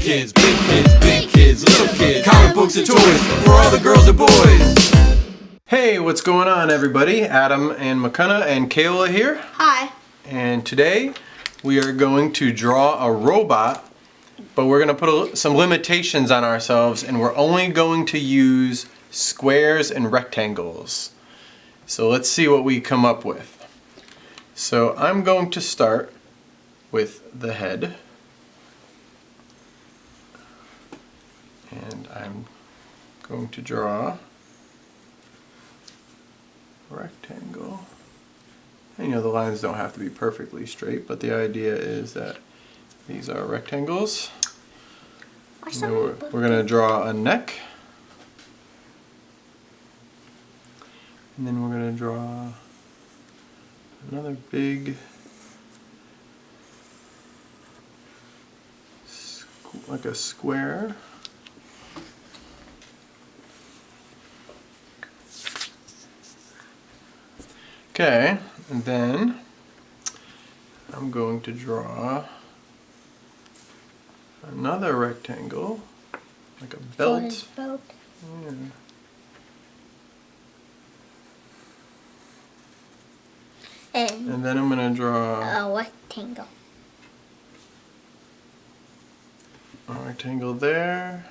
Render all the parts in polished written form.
kids, big kids, little kids, comic books and toys for all the girls and boys. Hey, what's going on, everybody? Adam and McKenna and Kayla here. Hi. And today we are going to draw a robot, but we're going to put some limitations on ourselves, and we're only going to use squares and rectangles. So let's see what we come up with. So I'm going to start with the head. And I'm going to draw a rectangle. And you know, the lines don't have to be perfectly straight, but the idea is that these are rectangles. And then we're going to draw a neck. And then we're going to draw another big, like a square. Okay, and then I'm going to draw another rectangle, like a belt. Yeah. And then I'm going to draw a rectangle. A rectangle there,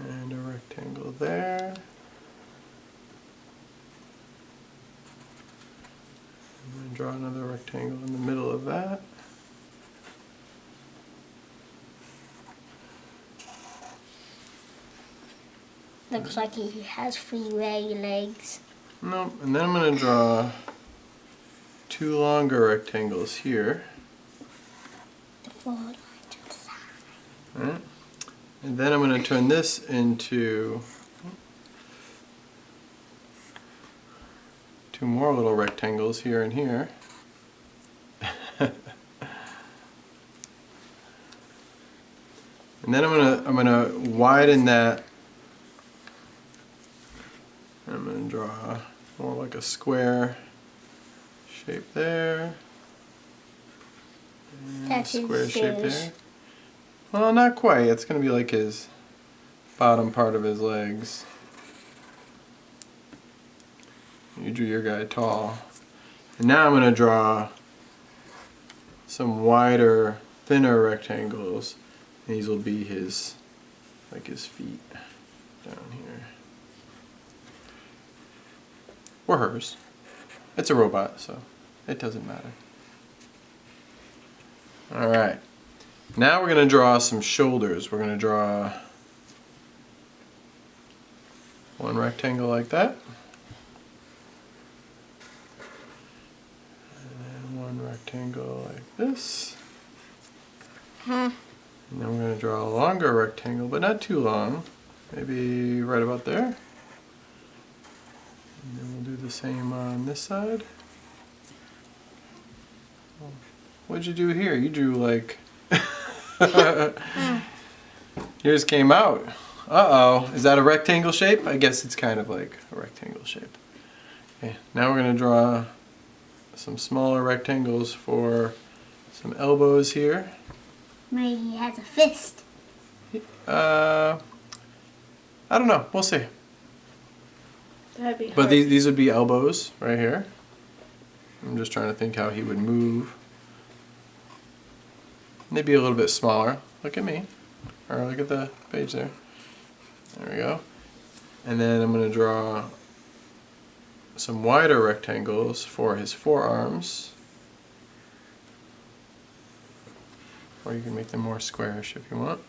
and a rectangle there. I'm going to draw another rectangle in the middle of that. Looks like he has 3 legs. Nope, and then I'm going to draw 2 longer rectangles here. The 4 lines to the side. Alright, and then I'm going to turn this into 2 more little rectangles here and here. And then I'm gonna widen that. I'm gonna draw more like a square shape there. And That's his square shape shoes. there. Well, not quite. It's gonna be like his bottom part of his legs. You drew your guy tall. And now I'm going to draw some wider, thinner rectangles. And these will be his, like his feet down here. Or hers. It's a robot, so it doesn't matter. Alright. Now we're going to draw some shoulders. We're going to draw one rectangle like that. Rectangle like this. And then we're going to draw a longer rectangle, but not too long. Maybe right about there. And then we'll do the same on this side. What'd you do here? You drew like... Yours came out. Uh-oh. Is that a rectangle shape? I guess it's kind of like a rectangle shape. Okay, now we're going to draw some smaller rectangles for some elbows here. Maybe he has a fist. I don't know. We'll see. That'd be hard. But these would be elbows right here. I'm just trying to think how he would move. Maybe a little bit smaller. Look at me. Or look at the page there. There we go. And then I'm going to draw some wider rectangles for his forearms. Or you can make them more squarish if you want.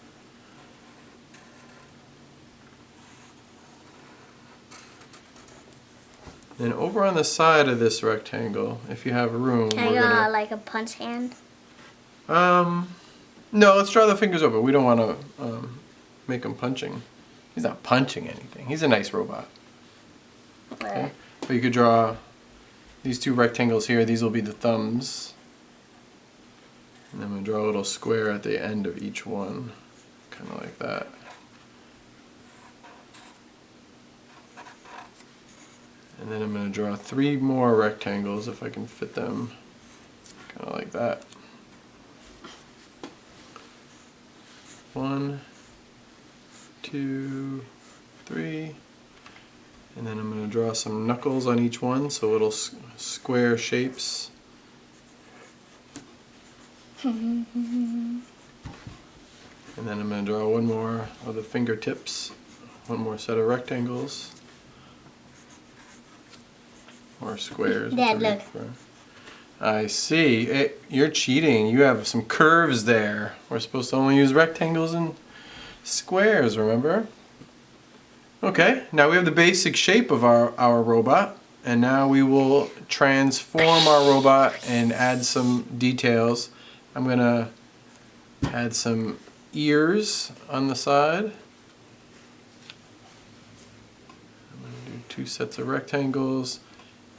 Then over on the side of this rectangle, if you have room, Can I draw like a punch hand? No, let's draw the fingers over. We don't want to make him punching. He's not punching anything. He's a nice robot. Okay. But you could draw these 2 rectangles here. These will be the thumbs. And I'm going to draw a little square at the end of each one. Kind of like that. And then I'm going to draw 3 more rectangles if I can fit them. Kind of like that. 1, 2, 3. And then I'm going to draw some knuckles on each one, so little square shapes. And then I'm going to draw one more of the fingertips, one more set of rectangles, or squares. Dad, look. I see. You're cheating. You have some curves there. We're supposed to only use rectangles and squares, remember? Okay, now we have the basic shape of our robot, and now we will transform our robot and add some details. I'm going to add some ears on the side. I'm going to do 2 sets of rectangles,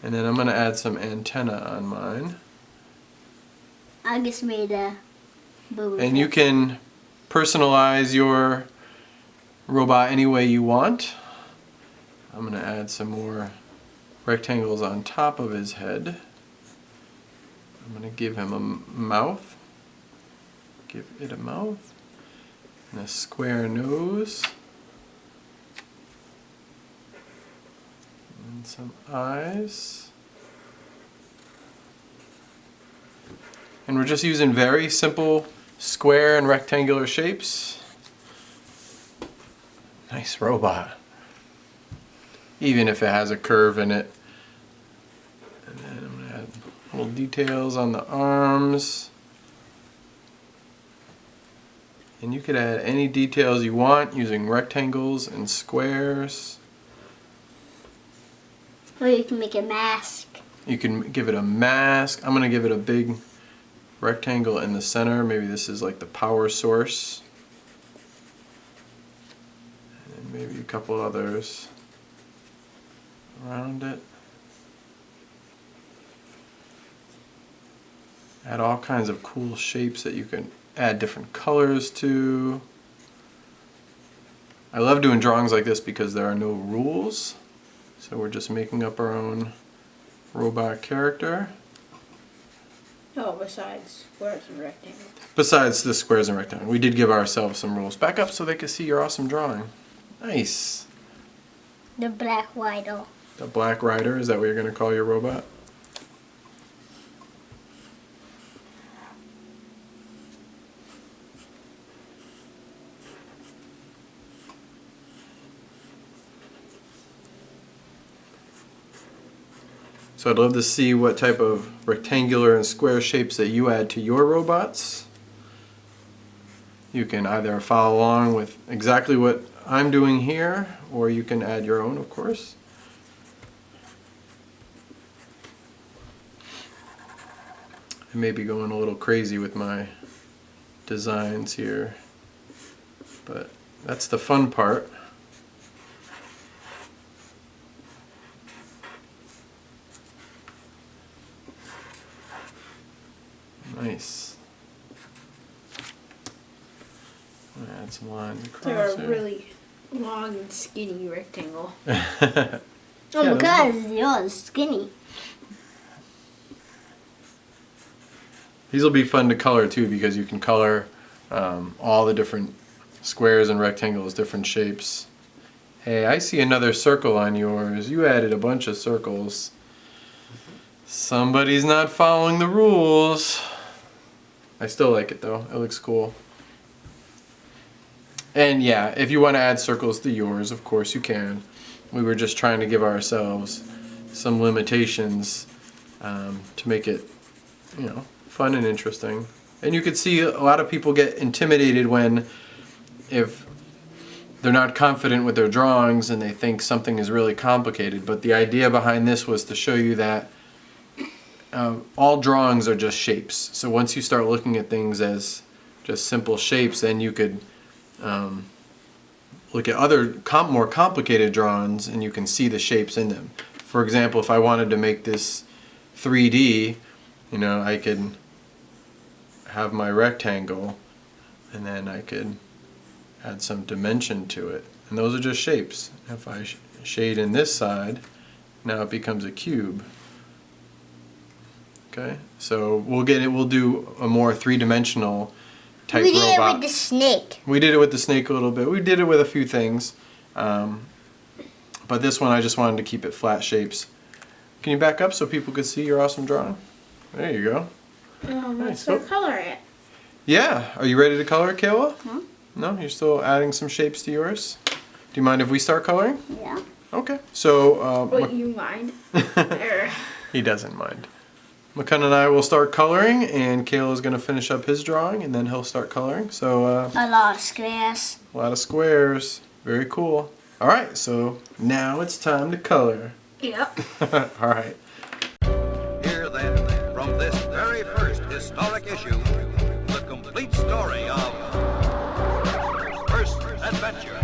and then I'm going to add some antenna on mine. I just made a boo. And you can personalize your robot any way you want. I'm going to add some more rectangles on top of his head. I'm going to give him a mouth. Give it a mouth. And a square nose. And some eyes. And we're just using very simple square and rectangular shapes. Nice robot. Even if it has a curve in it. And then I'm going to add little details on the arms. And you could add any details you want using rectangles and squares. Or you can make a mask. You can give it a mask. I'm going to give it a big rectangle in the center. Maybe this is like the power source. And maybe a couple others around it. Add all kinds of cool shapes that you can add different colors to. I love doing drawings like this because there are no rules. So we're just making up our own robot character. Oh, besides squares and rectangles. Besides the squares and rectangles. We did give ourselves some rules. Back up so they can see your awesome drawing. Nice. The black widow. The Black Rider, is that what you're going to call your robot? So I'd love to see what type of rectangular and square shapes that you add to your robots. You can either follow along with exactly what I'm doing here, or you can add your own, of course. I may be going a little crazy with my designs here, but that's the fun part. Nice. I'm gonna add some lines across They're a here. really long and skinny rectangle. Oh my god, you're skinny. These will be fun to color too, because you can color all the different squares and rectangles, different shapes. Hey, I see another circle on yours. You added a bunch of circles. Somebody's not following the rules. I still like it though. It looks cool. And yeah, if you want to add circles to yours, of course you can. We were just trying to give ourselves some limitations to make it, you know, fun and interesting. And you could see a lot of people get intimidated when, if they're not confident with their drawings and they think something is really complicated. But the idea behind this was to show you that all drawings are just shapes. So once you start looking at things as just simple shapes, then you could look at other more complicated drawings and you can see the shapes in them. For example, if I wanted to make this 3D, you know, I could have my rectangle and then I could add some dimension to it. And those are just shapes. If I shade in this side, now it becomes a cube. Okay, so we'll do a more three-dimensional type We did it robot. with the snake. We did it with the snake a little bit. We did it with a few things. But this one I just wanted to keep it flat shapes. Can you back up so people could see your awesome drawing? There you go. Let's Nice. start coloring it. Yeah. Are you ready to color it, Kayla? Huh? No? You're still adding some shapes to yours? Do you mind if we start coloring? Yeah. Okay. So, Wait, you mind? There. he doesn't mind. McCunn and I will start coloring, and Kayla's going to finish up his drawing, and then he'll start coloring. So, A lot of squares. a lot of squares. Very cool. All right, so now it's time to color. Yep. All right. Here then, from this very first historic issue, the complete story of First Adventure.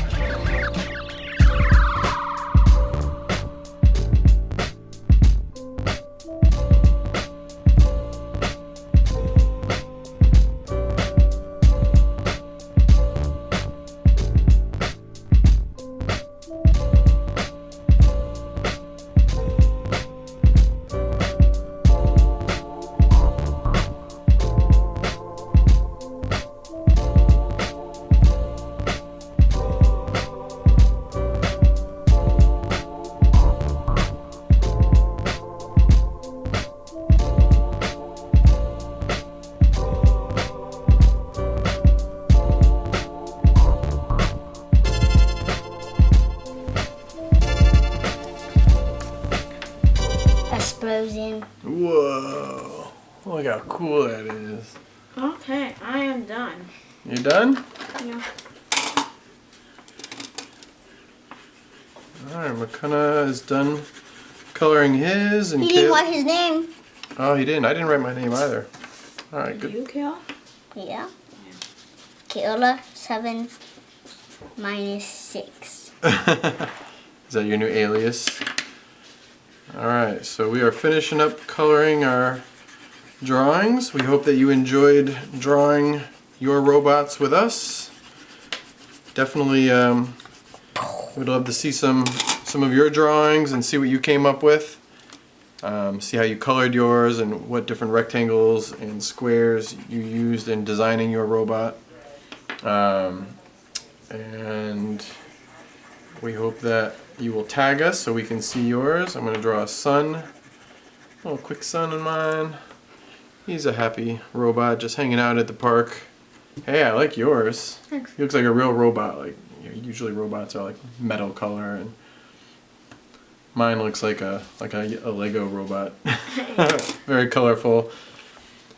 Explosion. Whoa. Look how cool that is. Okay, I am done. You done? Yeah. All right, McCunna is done coloring his, and He didn't Kayla. write his name. Oh, he didn't. I didn't write my name either. All right, Did good. you, Kale? Yeah. Kayla 7 minus 6. Is that your new alias? All right, so we are finishing up coloring our drawings. We hope that you enjoyed drawing your robots with us. Definitely, we'd love to see some of your drawings and see what you came up with. See how you colored yours and what different rectangles and squares you used in designing your robot. And we hope that you will tag us so we can see yours. I'm going to draw a sun, a little quick sun in mine. He's a happy robot just hanging out at the park. Hey, I like yours. Thanks. He looks like a real robot. Like, you know, usually robots are like metal color, and mine looks like a Lego robot. Very colorful.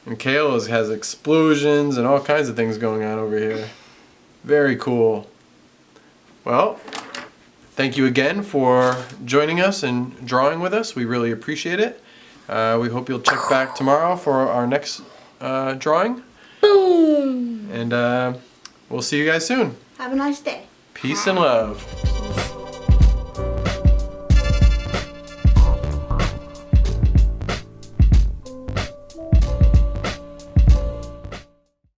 And Kale has explosions and all kinds of things going on over here. Very cool. Well, thank you again for joining us and drawing with us. We really appreciate it. We hope you'll check back tomorrow for our next drawing. Boom! And we'll see you guys soon. Have a nice day. Peace and love.